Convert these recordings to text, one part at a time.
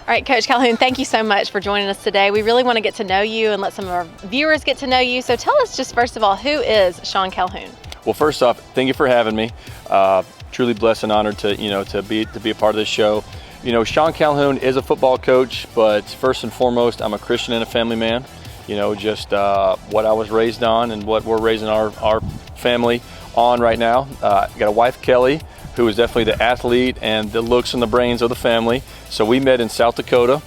All right, Coach Calhoun, thank you so much for joining us today. We really want to get to know you and let some of our viewers get to know you. So tell us just first of all, who is Sean Calhoun? Well, first off, thank you for having me. Truly blessed and honored to be a part of this show. Sean Calhoun is a football coach, but first and foremost, I'm a Christian and a family man. Just what I was raised on and what we're raising our family on right now. I got a wife, Kelly, who is definitely the athlete and the looks and the brains of the family. So we met in South Dakota.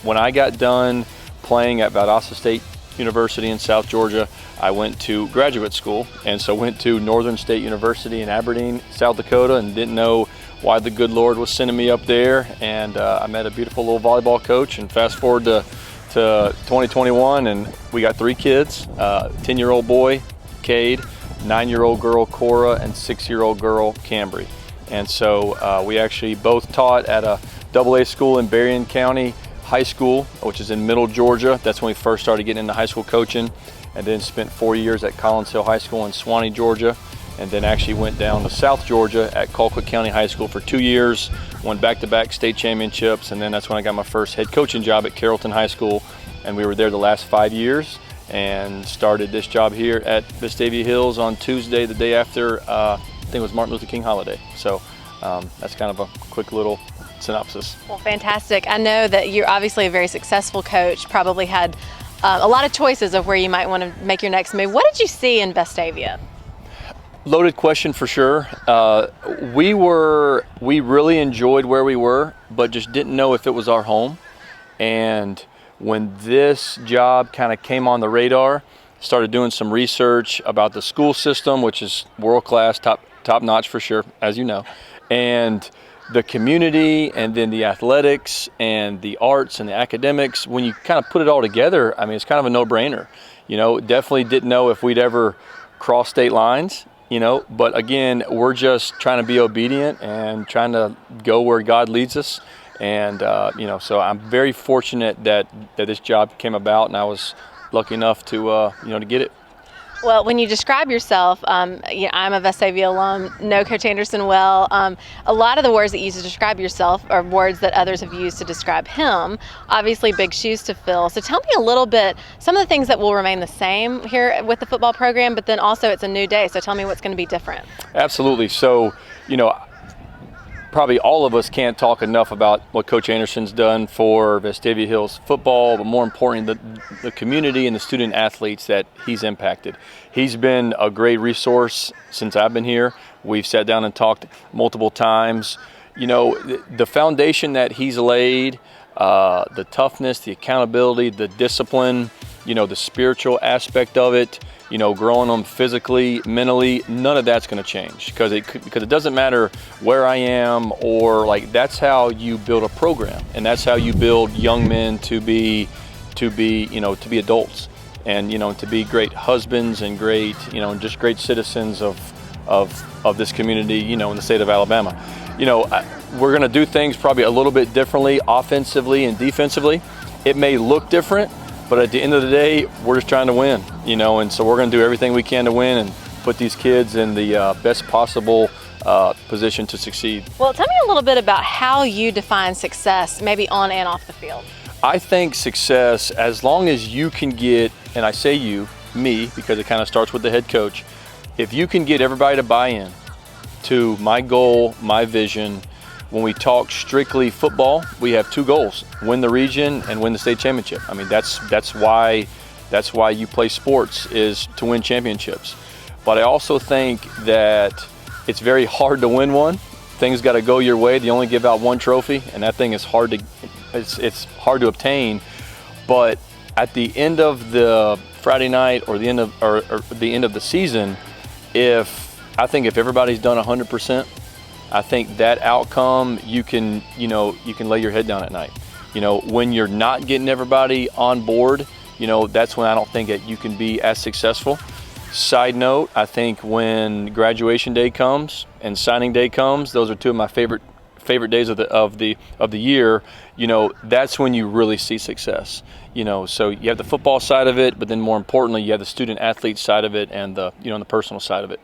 When I got done playing at Vestavia State University in South Georgia, I went to graduate school, and so went to Northern State University in Aberdeen, South Dakota, and didn't know why the good Lord was sending me up there. And I met a beautiful little volleyball coach, and fast forward to 2021, and we got 3 kids, 10-year-old boy, Cade, 9-year-old girl, Cora, and 6-year-old girl, Cambry. And so we actually both taught at a AA school in Berrien County High School, which is in Middle Georgia. That's when we first started getting into high school coaching, and then spent 4 years at Collins Hill High School in Suwanee, Georgia, and then actually went down to South Georgia at Colquitt County High School for 2 years, won back-to-back state championships, and then that's when I got my first head coaching job at Carrollton High School, and we were there the last 5 years, and started this job here at Vestavia Hills on Tuesday, the day after, I think it was Martin Luther King holiday. So that's kind of a quick little synopsis. Well, fantastic. I know that you're obviously a very successful coach, probably had a lot of choices of where you might want to make your next move. What did you see in Vestavia? Loaded question for sure. We really enjoyed where we were, but just didn't know if it was our home. And when this job kind of came on the radar, started doing some research about the school system, which is world-class, top notch for sure, as you know, and the community, and then the athletics and the arts and the academics. When you kind of put it all together, I mean, it's kind of a no-brainer. Definitely didn't know if we'd ever cross state lines, but again, we're just trying to be obedient and trying to go where God leads us. And, so I'm very fortunate that this job came about, and I was lucky enough to get it. Well, when you describe yourself, I'm a Vestavia alum, know Coach Anderson well. A lot of the words that you use to describe yourself are words that others have used to describe him. Obviously, big shoes to fill. So tell me a little bit, some of the things that will remain the same here with the football program, but then also it's a new day. So tell me what's going to be different. Absolutely. So, probably all of us can't talk enough about what Coach Anderson's done for Vestavia Hills football, but more importantly, the community and the student athletes that he's impacted. He's been a great resource since I've been here. We've sat down and talked multiple times. The foundation that he's laid, the toughness, the accountability, the discipline, the spiritual aspect of it, growing them physically, mentally, none of that's going to change because it doesn't matter where I am or that's how you build a program, and that's how you build young men to be adults, and to be great husbands and great just great citizens of this community in the state of Alabama. We're going to do things probably a little bit differently offensively and defensively. It may look different, but at the end of the day, we're just trying to win, and so we're going to do everything we can to win and put these kids in the best possible position to succeed. Well, tell me a little bit about how you define success, maybe on and off the field. I think success, as long as you can get, and I say me, because it kind of starts with the head coach, if you can get everybody to buy in to my goal, my vision. When we talk strictly football, we have 2 goals: win the region and win the state championship. I mean, that's why you play sports, is to win championships. But I also think that it's very hard to win one. Things got to go your way. They only give out 1 trophy, and that thing is hard to obtain. But at the end of the Friday night or the end of the season, if everybody's done 100%. I think that outcome, you can lay your head down at night. When you're not getting everybody on board, that's when I don't think that you can be as successful. Side note, I think when graduation day comes and signing day comes, those are 2 of my favorite days of the year. That's when you really see success. So you have the football side of it, but then more importantly, you have the student athlete side of it and the the personal side of it.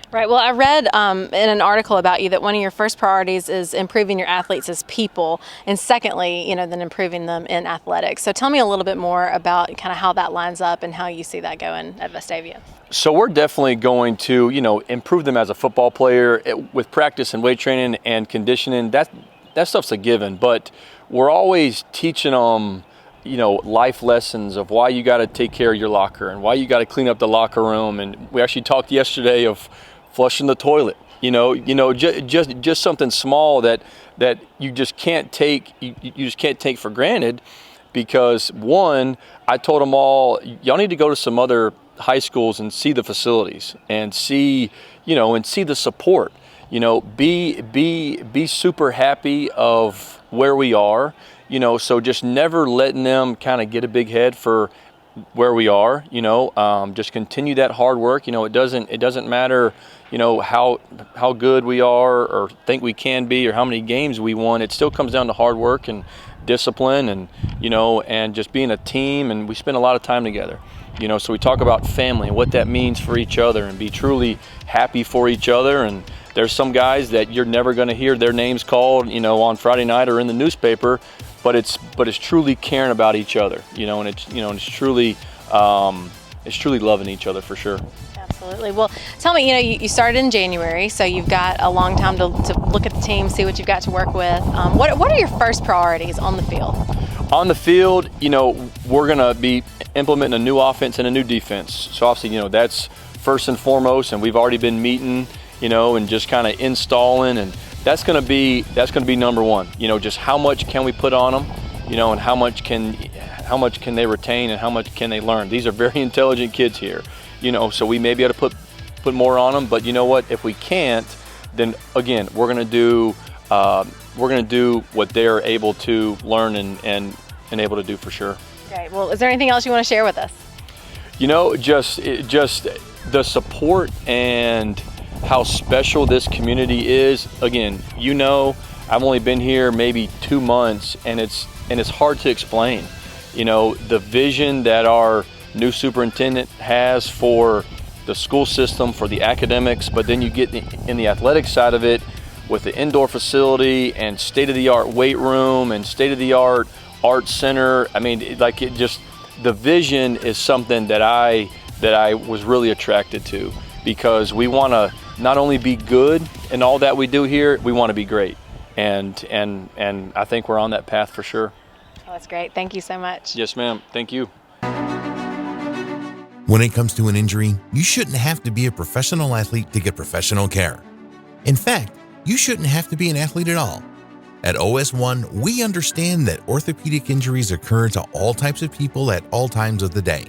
Right. Well, I read in an article about you that one of your first priorities is improving your athletes as people, and secondly, then improving them in athletics. So tell me a little bit more about kind of how that lines up and how you see that going at Vestavia. So we're definitely going to, improve them as a football player with practice and weight training and conditioning. That stuff's a given, but we're always teaching them, life lessons of why you got to take care of your locker and why you got to clean up the locker room. And we actually talked yesterday of flushing the toilet. Just something small that you just can't take. You just can't take for granted, because one, I told them all, y'all need to go to some other high schools and see the facilities and see the support. Be super happy of where we are. So just never letting them kind of get a big head for where we are. Just continue that hard work. It doesn't matter, how good we are or think we can be or how many games we won. It still comes down to hard work and discipline and and just being a team. And we spend a lot of time together. So we talk about family and what that means for each other and be truly happy for each other. And there's some guys that you're never going to hear their names called, on Friday night or in the newspaper, but it's truly caring about each other, and it's truly loving each other for sure. Absolutely. Well, tell me, you started in January, so you've got a long time to look at the team, see what you've got to work with. What are your first priorities on the field? On the field, we're going to be implementing a new offense and a new defense. So obviously, that's first and foremost, and we've already been meeting, and just kind of installing, and that's going to be number one. Just how much can we put on them, and how much can they retain and how much can they learn. These are very intelligent kids here, so we may be able to put more on them. But you know what? If we can't, then again, we're going to do what they're able to learn and able to do for sure. Great. Well, is there anything else you want to share with us? Just the support and how special this community is. Again, I've only been here maybe 2 months, and it's hard to explain. The vision that our new superintendent has for the school system, for the academics, but then you get in the athletic side of it with the indoor facility and state-of-the-art weight room and state-of-the-art art center. I mean, the vision is something that I was really attracted to, because we want to not only be good in all that we do here, we want to be great. And I think we're on that path for sure. Oh, that's great. Thank you so much. Yes, ma'am. Thank you. When it comes to an injury, you shouldn't have to be a professional athlete to get professional care. In fact, you shouldn't have to be an athlete at all. At OS1, we understand that orthopedic injuries occur to all types of people at all times of the day.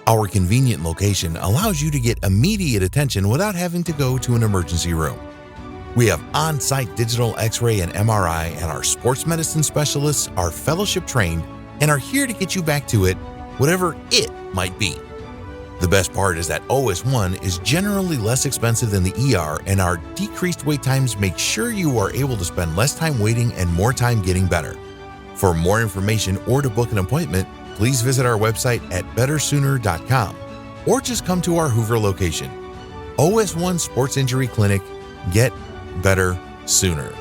Our convenient location allows you to get immediate attention without having to go to an emergency room. We have on-site digital X-ray and MRI, and our sports medicine specialists are fellowship trained and are here to get you back to it, whatever it might be. The best part is that OS1 is generally less expensive than the ER, and our decreased wait times make sure you are able to spend less time waiting and more time getting better. For more information or to book an appointment, please visit our website at bettersooner.com or just come to our Hoover location. OS1 Sports Injury Clinic. Get better sooner.